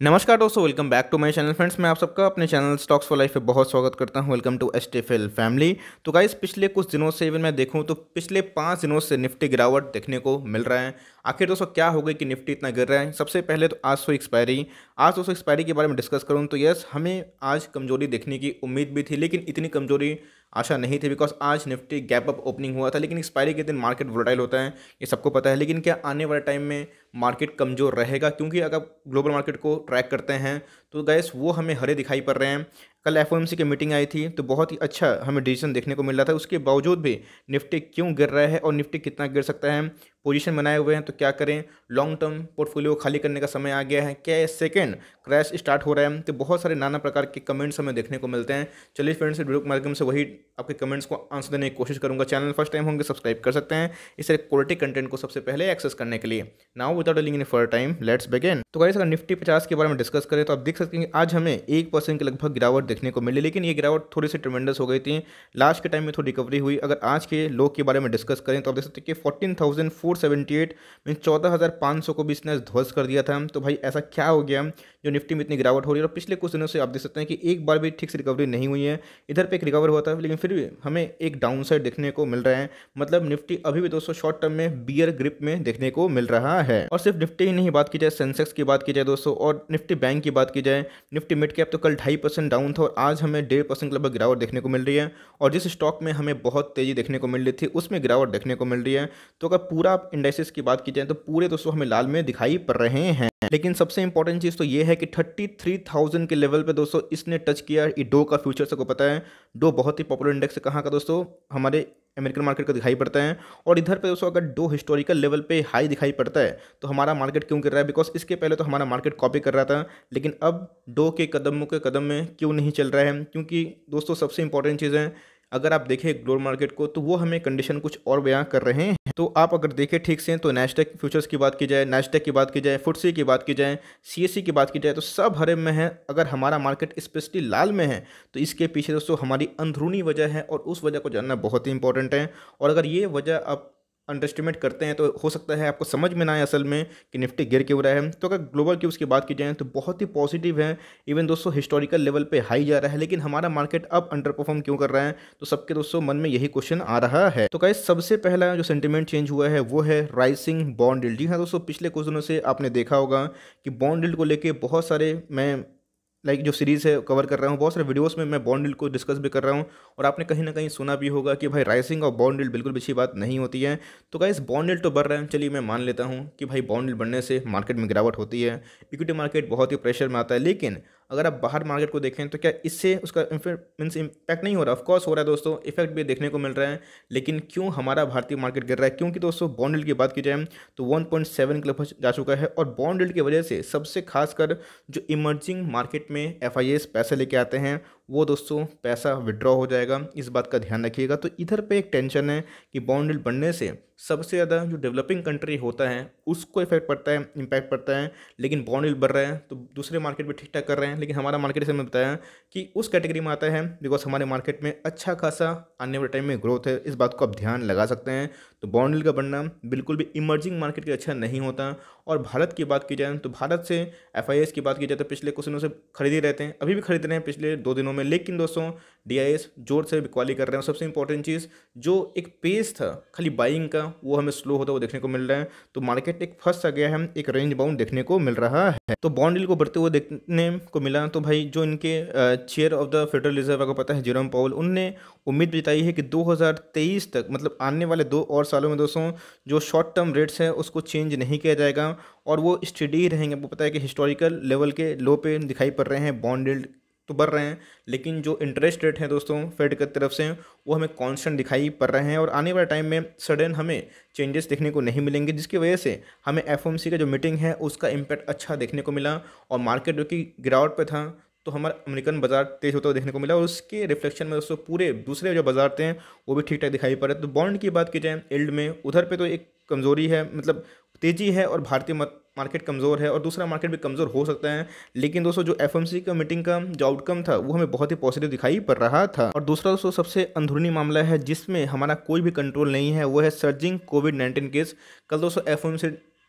नमस्कार दोस्तों, welcome back to my channel. Friends, मैं आप सबका अपने चैनल स्टॉक्स फॉर लाइफ पे बहुत स्वागत करता हूं। Welcome to STFL family. तो गाइस, पिछले कुछ दिनों से इवन मैं देखूं तो पिछले 5 दिनों से निफ्टी गिरावट देखने को मिल रहा है। आखिर दोस्तों क्या हो गई कि निफ्टी इतना गिर रहा है? सबसे पहले तो आज दोस्तों एक्सपायरी के बारे में डिस्कस करूँ तो यस, हमें आज कमजोरी देखने की उम्मीद भी थी, लेकिन इतनी कमजोरी आशा नहीं थी। बिकॉज आज निफ्टी गैप अप ओपनिंग हुआ था, लेकिन एक्सपायरी के दिन मार्केट वोलेटाइल होता है, ये सबको पता है। लेकिन क्या आने वाले टाइम में मार्केट कमज़ोर रहेगा? क्योंकि अगर ग्लोबल मार्केट को ट्रैक करते हैं तो गैस वो हमें हरे दिखाई पड़ रहे हैं। कल एफओएमसी की मीटिंग आई थी तो बहुत ही अच्छा हमें डिसीजन देखने को मिल रहा था। उसके बावजूद भी निफ्टी क्यों गिर रहा है और निफ्टी कितना गिर सकता है? पोजीशन बनाए हुए हैं तो क्या करें? लॉन्ग टर्म पोर्टफोलियो खाली करने का समय आ गया है? क्या सेकेंड क्रैश स्टार्ट हो रहा है? तो बहुत सारे नाना प्रकार के कमेंट्स हमें देखने को मिलते हैं। चलिए फ्रेंड्स, वीडियो के माध्यम से वही आपके कमेंट्स को आंसर देने की कोशिश करूंगा। चैनल फर्स्ट टाइम होंगे सब्सक्राइब कर सकते हैं इस तरह क्वालिटी कंटेंट को सबसे पहले एक्सेस करने के लिए। Now without delaying any further time, let's begin. तो गाइस, अगर निफ्टी 50 के बारे में डिस्कस करें तो आप देख सकते हैं कि आज हमें 1% के लगभग गिरावट देखने को मिली, लेकिन ये गिरावट थोड़ी सी ट्रेमेंडस हो गई थी। लास्ट के टाइम में थोड़ी रिकवरी हुई। अगर आज के लो के बारे में डिस्कस करें तो आप देख सकते हैं कि 14,478 मीन 14,500 को भी इसने ध्वस्त कर दिया था। तो भाई ऐसा क्या हो गया जो निफ्टी में इतनी गिरावट हो रही है? और पिछले कुछ दिनों से आप देख सकते हैं कि एक बार भी ठीक से रिकवरी नहीं हुई है। इधर पे एक रिकवर हुआ था, लेकिन फिर भी हमें एक डाउन साइड देखने को मिल रहा है। मतलब निफ्टी अभी भी दोस्तों शॉर्ट टर्म में बियर ग्रिप में देखने को मिल रहा है। और सिर्फ निफ्टी ही नहीं, बात की जाए सेंसेक्स की बात की जाए दोस्तों, और निफ्टी बैंक की बात की जाए, निफ्टी मिड कैप तो कल 2.5% डाउन था और आज हमें 1.5% लगभग गिरावट देखने को मिल रही है। और जिस स्टॉक में हमें बहुत तेजी देखने को मिल रही थी उसमें गिरावट देखने को मिल रही है। तो अगर पूरा इंडेक्सेस की बात की जाए तो पूरे दोस्तों हमें लाल में दिखाई पड़ रहे हैं। लेकिन सबसे इंपॉर्टेंट चीज़ तो ये है कि 33,000 के लेवल पे दोस्तों इसने टच किया। ये डो का फ्यूचर सबको पता है, डो बहुत ही पॉपुलर इंडेक्स है। कहाँ का दोस्तों? हमारे अमेरिकन मार्केट का दिखाई पड़ता है। और इधर पे दोस्तों अगर डो हिस्टोरिकल लेवल पे हाई दिखाई पड़ता है तो हमारा मार्केट क्यों गिर रहा है? बिकॉज इसके पहले तो हमारा मार्केट कॉपी कर रहा था, लेकिन अब डो के कदम में क्यों नहीं चल रहा है? क्योंकि दोस्तों सबसे इंपॉर्टेंट चीज़ है, अगर आप देखें ग्लोबल मार्केट को तो वो हमें कंडीशन कुछ और बयां कर रहे हैं। तो आप अगर देखें ठीक से तो नैस्डैक फ्यूचर्स की बात की जाए, नैस्डैक की बात की जाए, फुटसी की बात की जाए, सीएससी की बात की जाए तो सब हरे में है। अगर हमारा मार्केट स्पेशली लाल में है तो इसके पीछे दोस्तों हमारी अंदरूनी वजह है और उस वजह को जानना बहुत ही इंपॉर्टेंट है। और अगर ये वजह आप अंडरस्टिमेट करते हैं तो हो सकता है आपको समझ में ना आए असल में कि निफ्टी गिर क्यों रहा है। तो अगर ग्लोबल की उसकी बात की जाए तो बहुत ही पॉजिटिव है। इवन दोस्तों हिस्टोरिकल लेवल पे हाई जा रहा है, लेकिन हमारा मार्केट अब अंडर परफॉर्म क्यों कर रहा है? तो सबके दोस्तों मन में यही क्वेश्चन आ रहा है। तो गाइस, सबसे पहला जो सेंटिमेंट चेंज हुआ है वो है राइजिंग बॉन्ड यील्ड। जी हाँ दोस्तों, पिछले कुछ दिनों से आपने देखा होगा कि बॉन्ड यील्ड को लेके बहुत सारे मैं जो सीरीज़ है कवर कर रहा हूँ, बहुत सारे वीडियोस में मैं बॉन्ड यील्ड को डिस्कस भी कर रहा हूँ। और आपने कहीं ना कहीं सुना भी होगा कि भाई राइजिंग और बॉन्ड यील्ड बिल्कुल भी अच्छी बात नहीं होती है। तो गाइस, बॉन्ड यील्ड तो बढ़ रहा है, चलिए मैं मान लेता हूँ कि भाई बॉन्ड यील्ड बढ़ने से मार्केट में गिरावट होती है, इक्विटी मार्केट बहुत ही प्रेशर में आता है। लेकिन अगर आप बाहर मार्केट को देखें तो क्या इससे उसका मीन्स इम्पैक्ट नहीं हो रहा? ऑफकोर्स हो रहा है दोस्तों, इफेक्ट भी देखने को मिल रहा है। लेकिन क्यों हमारा भारतीय मार्केट गिर रहा है? क्योंकि दोस्तों बॉन्ड यील्ड की बात की जाए तो 1.7 के लगभग जा चुका है। और बॉन्ड यील्ड की वजह से सबसे खासकर जो इमर्जिंग मार्केट में एफआईएस पैसे लेके आते हैं वो दोस्तों पैसा विड्रॉ हो जाएगा, इस बात का ध्यान रखिएगा। तो इधर पे एक टेंशन है कि बॉन्ड यील्ड बढ़ने से सबसे ज़्यादा जो डेवलपिंग कंट्री होता है उसको इफेक्ट पड़ता है, इम्पैक्ट पड़ता है। लेकिन बॉन्ड यील्ड बढ़ रहा है तो दूसरे मार्केट भी ठीक ठाक कर रहे हैं, लेकिन हमारा मार्केट से मैं बताया कि उस कैटेगरी में आता है बिकॉज हमारे मार्केट में अच्छा खासा आने वाले टाइम में ग्रोथ है। इस बात को आप ध्यान लगा सकते हैं। तो बॉन्ड यील्ड का बढ़ना बिल्कुल भी इमर्जिंग मार्केट के अच्छा नहीं होता। और भारत की बात की जाए तो भारत से एफआईएस की बात की जाए तो पिछले कुछ दिनों से खरीद ही रहते हैं, अभी भी खरीद रहे हैं पिछले 2 दिनों में। लेकिन दोस्तों डीआईएस जोर से बिकवाली कर रहे हैं। सबसे इंपॉर्टेंट चीज़, जो एक पेस था खाली बाइंग का वो हमें स्लो होता हुआ देखने को मिल रहा है। तो मार्केट एक फंस सा गया है, एक रेंज बाउंड देखने को मिल रहा है। तो बॉन्ड यील्ड को बढ़ते हुए देखने को मिला। तो भाई जो इनके chair of the federal reserve को पता है, जेरोम पावेल, उनने उम्मीद जताई है कि 2023 तक मतलब आने वाले 2 और सालों में दोस्तों जो शॉर्ट टर्म रेट्स है उसको चेंज नहीं किया जाएगा और वो स्टेडी ही रहेंगे। आपको पता है कि हिस्टोरिकल लेवल के लो पे दिखाई पड़ रहे हैं, बॉन्ड यील्ड तो बढ़ रहे हैं, लेकिन जो इंटरेस्ट रेट है दोस्तों फेड की तरफ से वो हमें कांस्टेंट दिखाई पड़ रहे हैं। और आने वाले टाइम में सडन हमें चेंजेस देखने को नहीं मिलेंगे, जिसकी वजह से हमें एफओएमसी का जो मीटिंग है उसका इम्पैक्ट अच्छा देखने को मिला। और मार्केट जो कि गिरावट पे था तो हमारा अमेरिकन बाजार तेज होता हुआ देखने को मिला और उसके रिफ्लेक्शन में दोस्तों पूरे दूसरे जो बाजार थे वो भी ठीक ठाक दिखाई पड़ रहे। तो बॉन्ड की बात की जाए यील्ड में, उधर पे तो एक कमज़ोरी है, मतलब तेज़ी है और भारतीय मार्केट कमज़ोर है और दूसरा मार्केट भी कमज़ोर हो सकता है। लेकिन दोस्तों जो एफएमसी का मीटिंग का जो आउटकम था वो हमें बहुत ही पॉजिटिव दिखाई पड़ रहा था। और दूसरा दोस्तों सबसे अंदरूनी मामला है जिसमें हमारा कोई भी कंट्रोल नहीं है, वो है सर्जिंग कोविड-19 केस। कल दोस्तों एफएमसी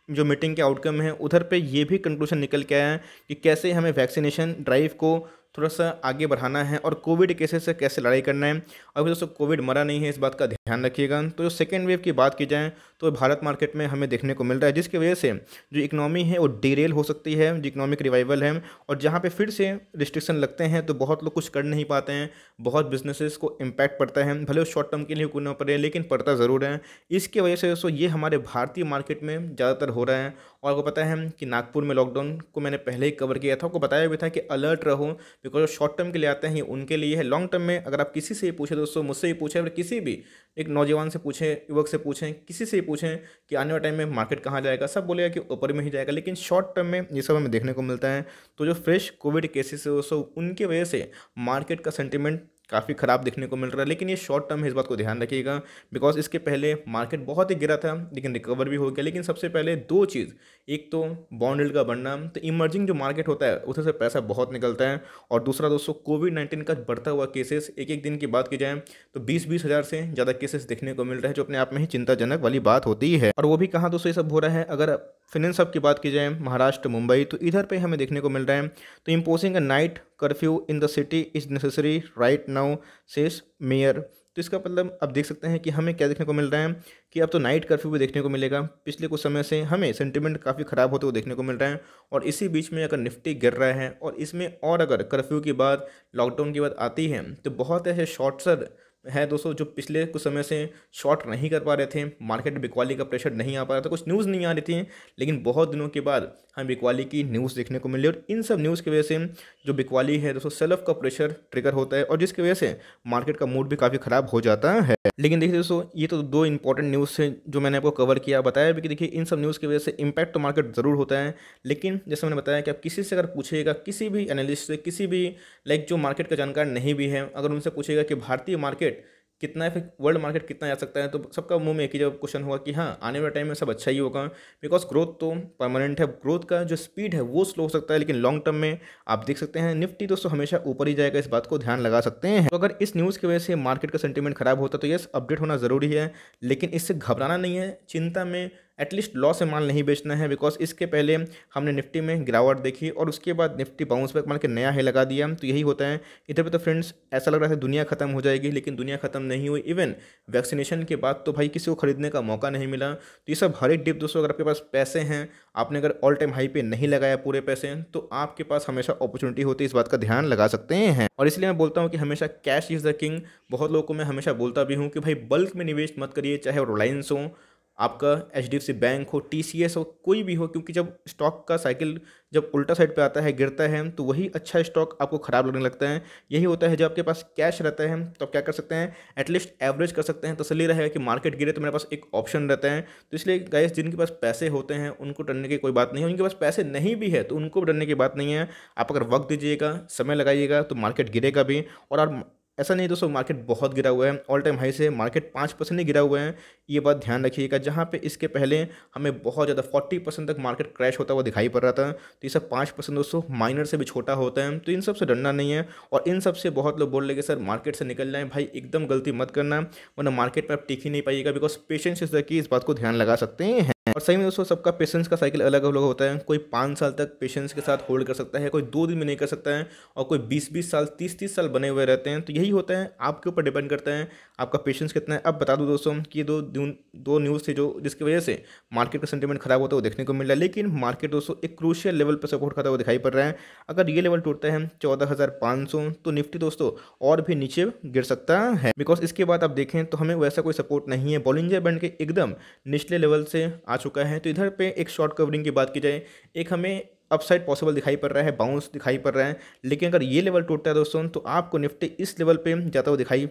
जो मीटिंग के आउटकम है उधर पे ये भी कंक्लूजन निकल के आया है कि कैसे हमें वैक्सीनेशन ड्राइव को थोड़ा सा आगे बढ़ाना है और कोविड केसेस से कैसे लड़ाई करना है। अभी दोस्तों कोविड मरा नहीं है, इस बात का ध्यान रखिएगा। तो जो सेकेंड वेव की बात की जाए तो भारत मार्केट में हमें देखने को मिल रहा है, जिसकी वजह से जो इकोनॉमी है वो डिरेल हो सकती है, जो इकोनॉमिक रिवाइवल है, और जहाँ पे फिर से रिस्ट्रिक्शन लगते हैं तो बहुत लोग कुछ कर नहीं पाते हैं, बहुत बिजनेसेस को इम्पैक्ट पड़ता है, भले वो शॉर्ट टर्म के लिए क्यों ना पड़े लेकिन पड़ता ज़रूर है। इसकी वजह से दोस्तों ये हमारे भारतीय मार्केट में ज़्यादातर हो रहा है। और आपको पता है कि नागपुर में लॉकडाउन को मैंने पहले ही कवर किया था, आपको बताया भी था कि अलर्ट रहो, बिकॉज जो शॉर्ट टर्म के लिए आते हैं उनके लिए है। लॉन्ग टर्म में अगर आप किसी से ही पूछें दोस्तों, मुझसे ही पूछें, अगर किसी भी एक नौजवान से पूछें, युवक से पूछें, किसी से ही पूछें कि आने वाले टाइम में मार्केट कहाँ जाएगा, सब बोलेगा कि ऊपर में ही जाएगा। लेकिन शॉर्ट टर्म में ये सब हमें देखने को मिलता है। तो जो फ्रेश कोविड केसेस है दोस्तों उनकी वजह से मार्केट का सेंटिमेंट काफ़ी ख़राब देखने को मिल रहा है। लेकिन ये शॉर्ट टर्म है, इस बात को ध्यान रखिएगा, बिकॉज इसके पहले मार्केट बहुत ही गिरा था लेकिन रिकवर भी हो गया। लेकिन सबसे पहले दो चीज़, एक तो बॉन्ड यील्ड का बढ़ना, तो इमर्जिंग जो मार्केट होता है उधर से पैसा बहुत निकलता है, और दूसरा दोस्तों कोविड-19 का बढ़ता हुआ केसेस, एक एक दिन की बात की जाए तो 20-20 हज़ार से ज़्यादा केसेस देखने को मिल रहे हैं, जो अपने आप में ही चिंताजनक वाली बात होती है। और वो भी कहाँ दोस्तों ये सब हो रहा है, अगर फिनेंस हब की बात की जाए महाराष्ट्र मुंबई, तो इधर पे हमें देखने को मिल रहा है। तो imposing a night curfew in the city is necessary right now says mayor. तो इसका मतलब आप देख सकते हैं कि हमें क्या देखने को मिल रहा है कि अब तो नाइट कर्फ्यू भी देखने को मिलेगा। पिछले कुछ समय से हमें सेंटिमेंट काफ़ी ख़राब होते हुए देखने को मिल रहा है, और इसी बीच में अगर निफ्टी गिर रहा है और इसमें और अगर कर्फ्यू की बात, लॉकडाउन की बात आती है तो बहुत ऐसे शॉर्ट्सर है दोस्तों जो पिछले कुछ समय से शॉर्ट नहीं कर पा रहे थे, मार्केट में बिकवाली का प्रेशर नहीं आ पा रहा था, कुछ न्यूज़ नहीं आ रही थी, लेकिन बहुत दिनों के बाद हमें बिकवाली की न्यूज़ देखने को मिली। और इन सब न्यूज़ की वजह से जो बिकवाली है दोस्तों, सेल ऑफ का प्रेशर ट्रिगर होता है, और जिसकी वजह से मार्केट का मूड भी काफ़ी ख़राब हो जाता है। लेकिन देखिए दोस्तों, ये तो दो इंपॉर्टेंट न्यूज़ है जो मैंने आपको कवर किया, बताया भी कि देखिए इन सब न्यूज़ की वजह से इम्पैक्ट तो मार्केट ज़रूर होता है। लेकिन जैसे मैंने बताया कि आप किसी से अगर पूछिएगा, किसी भी एनालिस्ट से, किसी भी जो मार्केट का जानकार नहीं भी है, अगर उनसे पूछिएगा कि भारतीय मार्केट कितना है, फिर वर्ल्ड मार्केट कितना जा सकता है, तो सबका मुंह में एक ही जब क्वेश्चन होगा कि हाँ आने वाले टाइम में सब अच्छा ही होगा, बिकॉज ग्रोथ तो परमानेंट है, ग्रोथ का जो स्पीड है वो स्लो हो सकता है, लेकिन लॉन्ग टर्म में आप देख सकते हैं निफ्टी दोस्तों हमेशा ऊपर ही जाएगा, इस बात को ध्यान लगा सकते हैं। तो अगर इस न्यूज़ की वजह से मार्केट का सेंटीमेंट खराब होता तो यस अपडेट होना ज़रूरी है, लेकिन इससे घबराना नहीं है, चिंता में एटलीस्ट लॉस से माल नहीं बेचना है, बिकॉज इसके पहले हमने निफ्टी में गिरावट देखी और उसके बाद निफ्टी बाउंस बैक मार के नया हाई लगा दिया। तो यही होता है इधर पे। तो फ्रेंड्स ऐसा लग रहा था दुनिया खत्म हो जाएगी, लेकिन दुनिया खत्म नहीं हुई। इवन वैक्सीनेशन के बाद तो भाई किसी को खरीदने का मौका नहीं मिला। तो ये सब हर एक डिप दोस्तों, अगर आपके पास पैसे हैं, आपने अगर ऑल टाइम हाई पे नहीं लगाया पूरे पैसे, तो आपके पास हमेशा अपॉर्चुनिटी होती है, इस बात का ध्यान लगा सकते हैं। और इसलिए मैं बोलता हूँ कि हमेशा कैश इज़ द किंग। बहुत लोगों को मैं हमेशा बोलता भी हूँ कि भाई बल्क में निवेश मत करिए, चाहे वो रिलायंस हो, आपका HDFC बैंक हो, TCS हो, कोई भी हो, क्योंकि जब स्टॉक का साइकिल जब उल्टा साइड पे आता है, गिरता है, तो वही अच्छा स्टॉक आपको ख़राब लगने लगता है। यही होता है जब आपके पास कैश रहता है तो आप क्या कर सकते हैं, एटलीस्ट एवरेज कर सकते हैं, तसल्ली रहेगा कि मार्केट गिरे तो मेरे पास एक ऑप्शन रहता है। तो इसलिए गाइस जिनके पास पैसे होते हैं उनको डरने की कोई बात नहीं है, उनके पास पैसे नहीं भी है तो उनको डरने की बात नहीं है। आप अगर वक्त दीजिएगा, समय लगाइएगा, तो मार्केट गिरेगा भी। और आप ऐसा नहीं दोस्तों मार्केट बहुत गिरा हुआ है, ऑल टाइम हाई से मार्केट 5% ही गिरा हुआ है, ये बात ध्यान रखिएगा। जहाँ पे इसके पहले हमें बहुत ज़्यादा 40% तक मार्केट क्रैश होता हुआ दिखाई पड़ रहा था, तो ये सब 5% दोस्तों माइनर से भी छोटा होता है। तो इन सब से डरना नहीं है। और इन सब से बहुत लोग बोल रहे कि सर मार्केट से निकल जाए, भाई एकदम गलती मत करना, वरना मार्केट में आप टिक ही नहीं पाइएगा, because patience is the key, इस बात को ध्यान लगा सकते हैं। और सही में दोस्तों सबका पेशेंस का साइकिल अलग अलग होता है। कोई 5 साल तक पेशेंस के साथ होल्ड कर सकता है, कोई 2 दिन में नहीं कर सकता है, और कोई 20-20 साल 30-30 साल बने हुए रहते हैं। तो यही होता है, आपके ऊपर डिपेंड करता है आपका पेशेंस कितना है। अब बता दूं दोस्तों कि ये दो न्यूज़ थी जो जिसकी वजह से मार्केट का सेंटीमेंट खराब होता है वो देखने को मिल रहा है। लेकिन मार्केट दोस्तों एक क्रूशियल लेवल पर सपोर्ट करता हुआ दिखाई पड़ रहा है। अगर ये लेवल टूटता है 14,500, तो निफ्टी दोस्तों और भी नीचे गिर सकता है, बिकॉज इसके बाद आप देखें तो हमें वैसा कोई सपोर्ट नहीं है, बॉलिंजर बैंड के एकदम निचले लेवल से आ चुका है। तो इधर पे एक शॉर्ट कवरिंग की बात की जाए, एक हमें अपसाइड पॉसिबल दिखाई पड़ रहा है, बाउंस दिखाई पड़ रहा है। लेकिन अगर ये लेवल टूटता है दोस्तों, तो आपको निफ्टी इस लेवल पे जाता हुआ दिखाई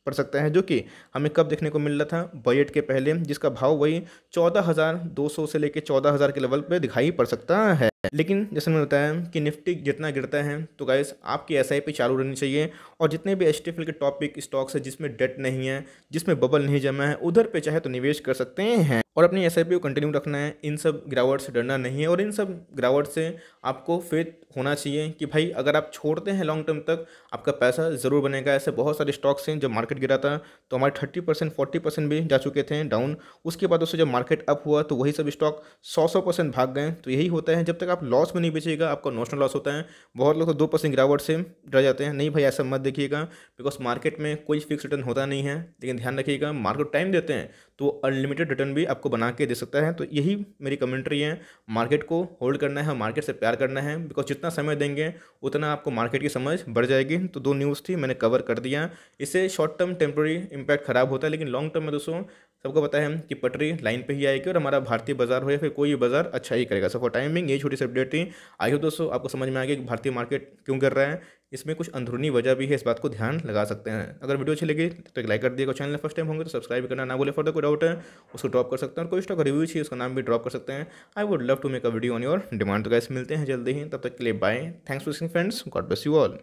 पड़ सकता है, जो कि हमें कब देखने को मिल रहा था, बजट के पहले, जिसका भाव वही 14,200 से लेकर 14,000 के लेवल पे दिखाई पड़ सकता है। लेकिन जैसे मैंने बताया कि निफ्टी जितना गिरता है तो गाइस आपकी एसआईपी चालू रहनी चाहिए, और जितने भी एचटीएफएल के टॉपिक स्टॉक्स है जिसमें डेट नहीं है, जिसमें बबल नहीं जमा है, उधर पे चाहे तो निवेश कर सकते हैं और अपनी एसआईपी को कंटिन्यू रखना है। इन सब गिरावट से डरना नहीं है, और इन सब गिरावट से आपको फेथ होना चाहिए कि भाई अगर आप छोड़ते हैं लॉन्ग टर्म तक आपका पैसा ज़रूर बनेगा। ऐसे बहुत सारे स्टॉक्स हैं, जब मार्केट गिरा था तो हमारे 30% 40% भी जा चुके थे डाउन। उसके बाद उससे जब मार्केट अप हुआ तो वही सब स्टॉक 100% भाग गए। तो यही होता है, जब तक आप लॉस में नहीं बेचिएगा आपका नोशनल लॉस होता है। बहुत लोग तो 2% गिरावट से डर जाते हैं, नहीं भाई ऐसा मत देखिएगा, बिकॉज मार्केट में कोई फिक्स रिटर्न होता नहीं है। लेकिन ध्यान रखिएगा, मार्केट टाइम देते हैं तो अनलिमिटेड रिटर्न भी आपको बना के दे सकता है। तो यही मेरी कमेंट्री है, मार्केट को होल्ड करना है, मार्केट से प्यार करना है, बिकॉज जितना समय देंगे उतना आपको मार्केट की समझ बढ़ जाएगी। तो 2 न्यूज़ थी, मैंने कवर कर दिया। इससे शॉर्ट टर्म टेम्प्रेरी इंपैक्ट खराब होता है, लेकिन लॉन्ग टर्म में दोस्तों सबको पता है कि पटरी लाइन पे ही आएगी और हमारा भारतीय बाजार हो या फिर कोई भी बाजार अच्छा ही करेगा। सो फॉर टाइमिंग ये छोटी सी अपडेट थी। आई होप दोस्तों आपको समझ में आ गया कि भारतीय मार्केट क्यों कर रहा है। इसमें कुछ अंदरूनी वजह भी है, इस बात को ध्यान लगा सकते हैं। अगर वीडियो अच्छी लगी तो एक लाइक कर दिएगा, चैनल फर्स्ट टाइम होंगे तो सब्सक्राइब करना ना बोले। फर्दर कोई डाउट है उसको ड्रॉप कर सकते हैं, और कोई स्टॉक रिव्यू चाहिए उसका नाम भी ड्रॉप कर सकते हैं। I would love to make a video on your demand. तो गाइस मिलते हैं जल्दी ही, तब तक के लिए bye. Thanks for watching friends, God bless you all.